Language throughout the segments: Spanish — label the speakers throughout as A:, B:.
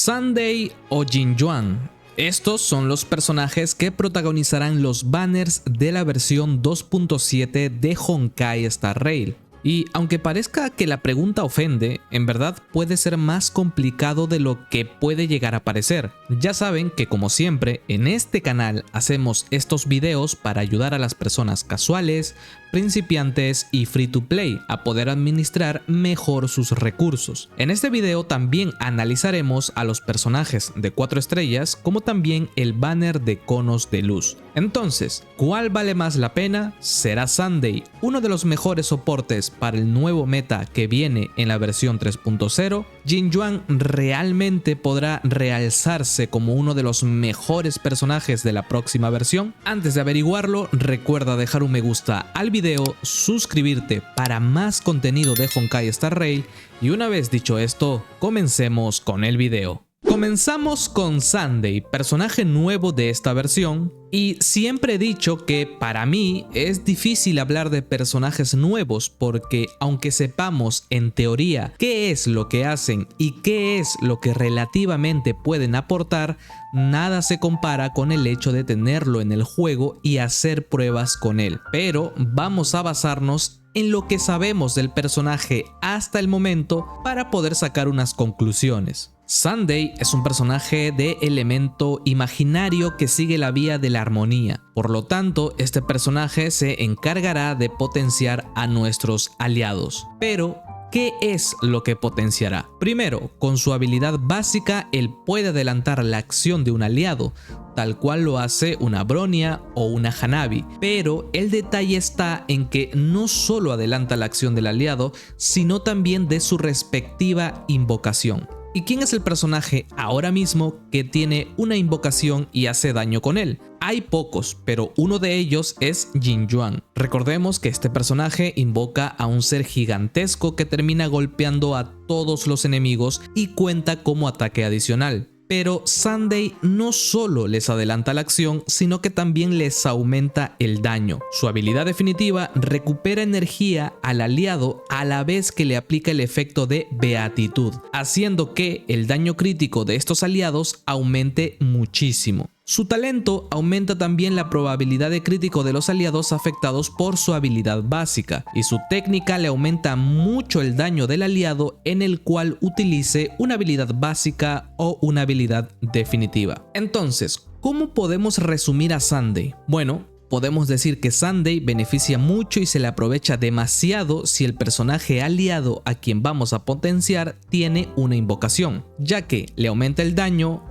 A: Sunday o Jin Yuan. Estos son los personajes que protagonizarán los banners de la versión 2.7 de Honkai Star Rail. Y aunque parezca que la pregunta ofende, en verdad puede ser más complicado de lo que puede llegar a parecer. Ya saben que como siempre en este canal hacemos estos videos para ayudar a las personas casuales, principiantes y free to play a poder administrar mejor sus recursos. En este video también analizaremos a los personajes de 4 estrellas como también el banner de conos de luz. Entonces, ¿cuál vale más la pena? ¿Será Sunday uno de los mejores soportes para el nuevo meta que viene en la versión 3.0? ¿Jin Yuan realmente podrá realzarse como uno de los mejores personajes de la próxima versión? Antes de averiguarlo, recuerda dejar un me gusta al video, suscribirte para más contenido de Honkai Star Rail y una vez dicho esto, comencemos con el video. Comenzamos con Sunday, personaje nuevo de esta versión, y siempre he dicho que para mí es difícil hablar de personajes nuevos porque aunque sepamos en teoría qué es lo que hacen y qué es lo que relativamente pueden aportar, nada se compara con el hecho de tenerlo en el juego y hacer pruebas con él. Pero vamos a basarnos en lo que sabemos del personaje hasta el momento para poder sacar unas conclusiones. Sunday es un personaje de elemento imaginario que sigue la vía de la armonía. Por lo tanto, este personaje se encargará de potenciar a nuestros aliados. Pero, ¿qué es lo que potenciará? Primero, con su habilidad básica, él puede adelantar la acción de un aliado, tal cual lo hace una Bronya o una Hanabi, pero el detalle está en que no solo adelanta la acción del aliado, sino también de su respectiva invocación. ¿Y quién es el personaje ahora mismo que tiene una invocación y hace daño con él? Hay pocos, pero uno de ellos es Jin Yuan. Recordemos que este personaje invoca a un ser gigantesco que termina golpeando a todos los enemigos y cuenta como ataque adicional. Pero Sunday no solo les adelanta la acción, sino que también les aumenta el daño. Su habilidad definitiva recupera energía al aliado a la vez que le aplica el efecto de beatitud, haciendo que el daño crítico de estos aliados aumente muchísimo. Su talento aumenta también la probabilidad de crítico de los aliados afectados por su habilidad básica, y su técnica le aumenta mucho el daño del aliado en el cual utilice una habilidad básica o una habilidad definitiva. Entonces, ¿cómo podemos resumir a Sunday? Bueno, podemos decir que Sunday beneficia mucho y se le aprovecha demasiado si el personaje aliado a quien vamos a potenciar tiene una invocación, ya que le aumenta el daño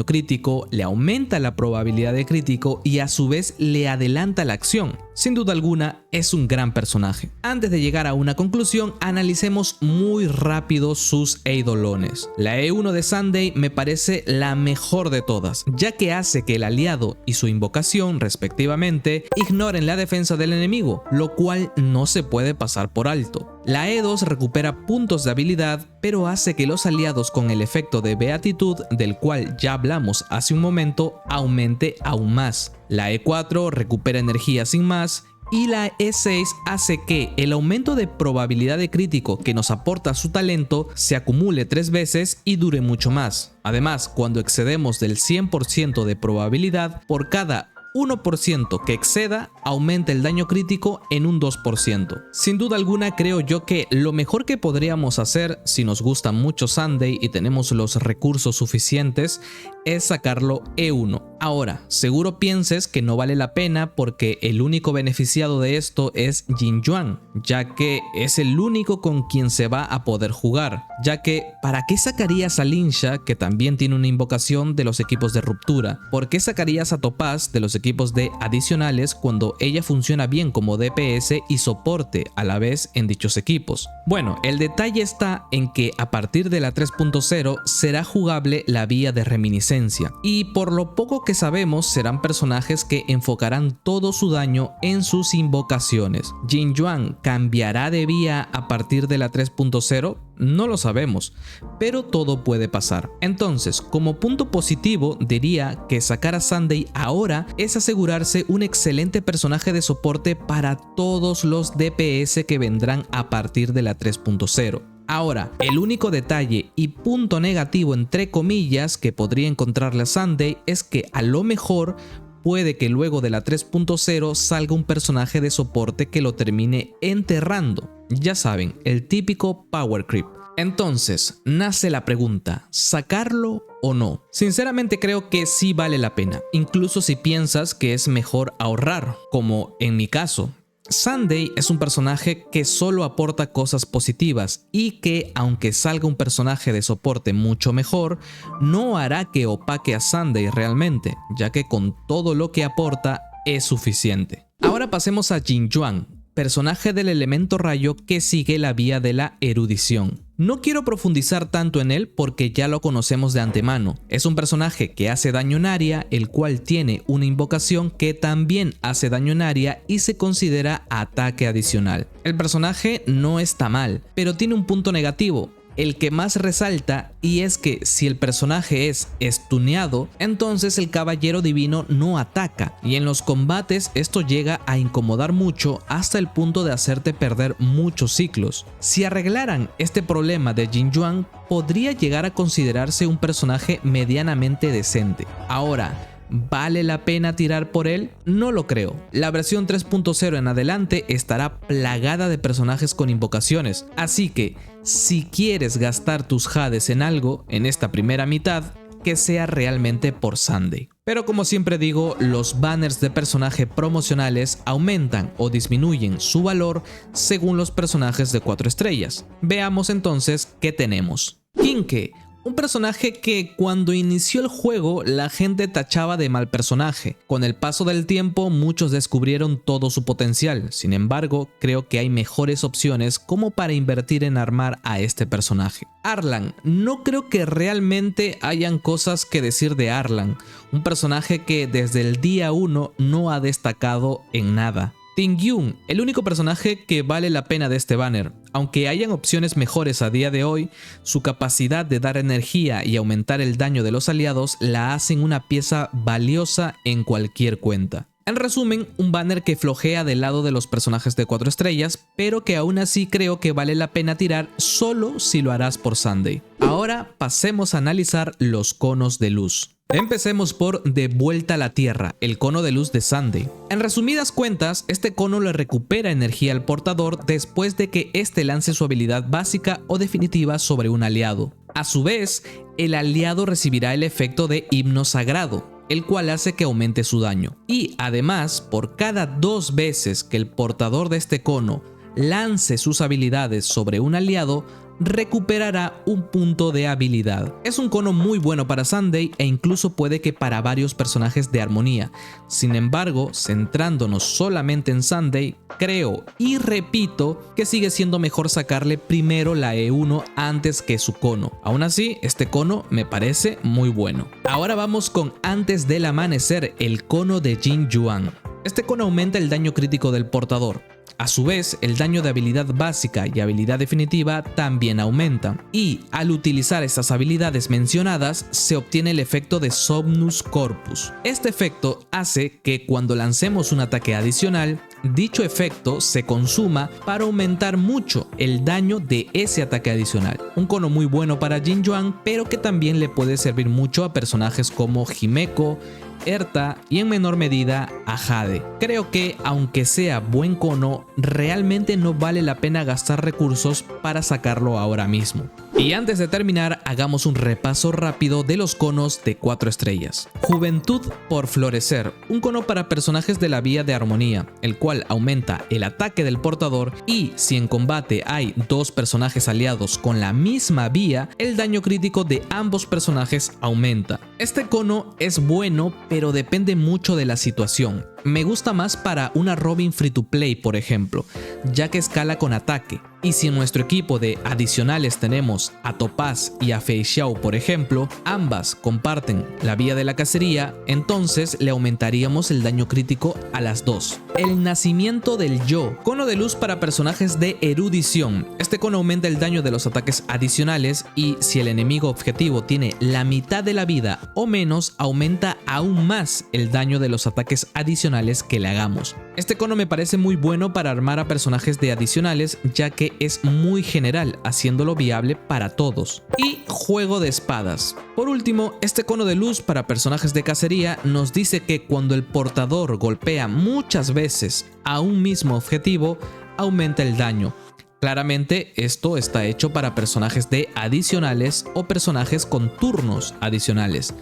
A: crítico, le aumenta la probabilidad de crítico y a su vez le adelanta la acción. Sin duda alguna es un gran personaje. Antes de llegar a una conclusión, analicemos muy rápido sus eidolones. La E1 de Sunday me parece la mejor de todas, ya que hace que el aliado y su invocación respectivamente ignoren la defensa del enemigo, lo cual no se puede pasar por alto. La E2 recupera puntos de habilidad, pero hace que los aliados con el efecto de beatitud, del cual ya hablamos hace un momento, aumente aún más. La E4 recupera energía sin más, y la E6 hace que el aumento de probabilidad de crítico que nos aporta su talento se acumule 3 veces y dure mucho más. Además, cuando excedemos del 100% de probabilidad, por cada 1% que exceda, aumenta el daño crítico en un 2%. Sin duda alguna creo yo que lo mejor que podríamos hacer si nos gusta mucho Sunday y tenemos los recursos suficientes es sacarlo E1. Ahora, seguro pienses que no vale la pena porque el único beneficiado de esto es Jin Yuan, ya que es el único con quien se va a poder jugar, ya que ¿para qué sacarías a Linsha, que también tiene una invocación, de los equipos de ruptura? ¿Por qué sacarías a Topaz de los equipos de adicionales cuando ella funciona bien como DPS y soporte a la vez en dichos equipos? Bueno, el detalle está en que a partir de la 3.0 será jugable la vía de reminiscencia, y por lo poco que sabemos serán personajes que enfocarán todo su daño en sus invocaciones. ¿Jin Yuan cambiará de vía a partir de la 3.0? No lo sabemos, pero todo puede pasar. Entonces, como punto positivo, diría que sacar a Sunday ahora es asegurarse un excelente personaje de soporte para todos los DPS que vendrán a partir de la 3.0. Ahora, el único detalle y punto negativo entre comillas que podría encontrarle a Sunday es que a lo mejor puede que luego de la 3.0 salga un personaje de soporte que lo termine enterrando. Ya saben, el típico power creep. Entonces, nace la pregunta, ¿sacarlo o no? Sinceramente creo que sí vale la pena, incluso si piensas que es mejor ahorrar, como en mi caso. Sunday es un personaje que solo aporta cosas positivas y que, aunque salga un personaje de soporte mucho mejor, no hará que opaque a Sunday realmente, ya que con todo lo que aporta es suficiente. Ahora pasemos a Jin Yuan, personaje del elemento rayo que sigue la vía de la erudición. No quiero profundizar tanto en él porque ya lo conocemos de antemano. Es un personaje que hace daño en área, el cual tiene una invocación que también hace daño en área y se considera ataque adicional. El personaje no está mal, pero tiene un punto negativo, el que más resalta, y es que si el personaje es stuneado, entonces el caballero divino no ataca, y en los combates esto llega a incomodar mucho hasta el punto de hacerte perder muchos ciclos. Si arreglaran este problema de Jin Yuan, podría llegar a considerarse un personaje medianamente decente. Ahora, ¿vale la pena tirar por él? No lo creo. La versión 3.0 en adelante estará plagada de personajes con invocaciones, así que si quieres gastar tus jades en algo en esta primera mitad, que sea realmente por Sunday. Pero como siempre digo, los banners de personaje promocionales aumentan o disminuyen su valor según los personajes de 4 estrellas. Veamos entonces qué tenemos. Kinke, un personaje que cuando inició el juego la gente tachaba de mal personaje. Con el paso del tiempo muchos descubrieron todo su potencial, sin embargo creo que hay mejores opciones como para invertir en armar a este personaje. Arlan, no creo que realmente hayan cosas que decir de Arlan, un personaje que desde el día 1 no ha destacado en nada. Tingyun, el único personaje que vale la pena de este banner. Aunque hayan opciones mejores a día de hoy, su capacidad de dar energía y aumentar el daño de los aliados la hacen una pieza valiosa en cualquier cuenta. En resumen, un banner que flojea del lado de los personajes de 4 estrellas, pero que aún así creo que vale la pena tirar solo si lo harás por Sunday. Ahora pasemos a analizar los conos de luz. Empecemos por De Vuelta a la Tierra, el cono de luz de Sunday. En resumidas cuentas, este cono le recupera energía al portador después de que éste lance su habilidad básica o definitiva sobre un aliado. A su vez, el aliado recibirá el efecto de Himno Sagrado, el cual hace que aumente su daño. Y además, por cada 2 veces que el portador de este cono lance sus habilidades sobre un aliado, recuperará un punto de habilidad. Es un cono muy bueno para Sunday e incluso puede que para varios personajes de armonía. Sin embargo, centrándonos solamente en Sunday, creo y repito que sigue siendo mejor sacarle primero la E1 antes que su cono. Aún así, este cono me parece muy bueno. Ahora vamos con Antes del Amanecer, el cono de Jin Yuan. Este cono aumenta el daño crítico del portador. A su vez, el daño de habilidad básica y habilidad definitiva también aumentan, y al utilizar estas habilidades mencionadas se obtiene el efecto de Somnus Corpus. Este efecto hace que cuando lancemos un ataque adicional, dicho efecto se consuma para aumentar mucho el daño de ese ataque adicional. Un cono muy bueno para Jin Yuan, pero que también le puede servir mucho a personajes como Himeko, Erta y en menor medida a Jade. Creo que aunque sea buen cono, realmente no vale la pena gastar recursos para sacarlo ahora mismo. Y antes de terminar, hagamos un repaso rápido de los conos de 4 estrellas. Juventud por Florecer, un cono para personajes de la vía de armonía, el cual aumenta el ataque del portador y si en combate hay 2 personajes aliados con la misma vía, el daño crítico de ambos personajes aumenta. Este cono es bueno, pero depende mucho de la situación. Me gusta más para una Robin free to play, por ejemplo, ya que escala con ataque. Y si en nuestro equipo de adicionales tenemos a Topaz y a Fei Xiao, por ejemplo, ambas comparten la vía de la cacería, entonces le aumentaríamos el daño crítico a las 2. El Nacimiento del Yo, cono de luz para personajes de erudición. Este cono aumenta el daño de los ataques adicionales y si el enemigo objetivo tiene la mitad de la vida o menos, aumenta aún más el daño de los ataques adicionales adicionales que le hagamos. Este cono me parece muy bueno para armar a personajes de adicionales, ya que es muy general, haciéndolo viable para todos. Y juego de espadas. Por último, este cono de luz para personajes de cacería nos dice que cuando el portador golpea muchas veces a un mismo objetivo, aumenta el daño. Claramente esto está hecho para personajes de adicionales o personajes con turnos adicionales,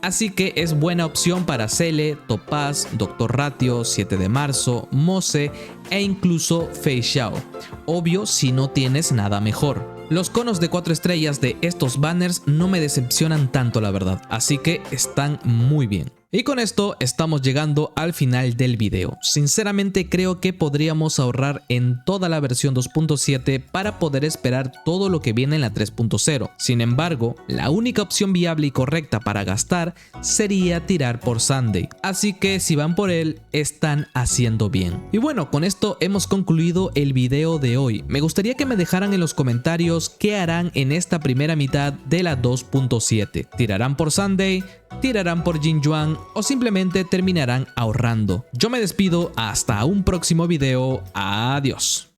A: así que es buena opción para Cele, Topaz, Dr. Ratio, 7 de marzo, Mose e incluso Fei Xiao, obvio si no tienes nada mejor. Los conos de 4 estrellas de estos banners no me decepcionan tanto la verdad, así que están muy bien. Y con esto estamos llegando al final del video. Sinceramente creo que podríamos ahorrar en toda la versión 2.7 para poder esperar todo lo que viene en la 3.0. Sin embargo, la única opción viable y correcta para gastar sería tirar por Sunday. Así que si van por él, están haciendo bien. Y bueno, con esto hemos concluido el video de hoy. Me gustaría que me dejaran en los comentarios qué harán en esta primera mitad de la 2.7. ¿Tirarán por Sunday? ¿Tirarán por Jin Yuan? ¿O simplemente terminarán ahorrando? Yo me despido, hasta un próximo video, adiós.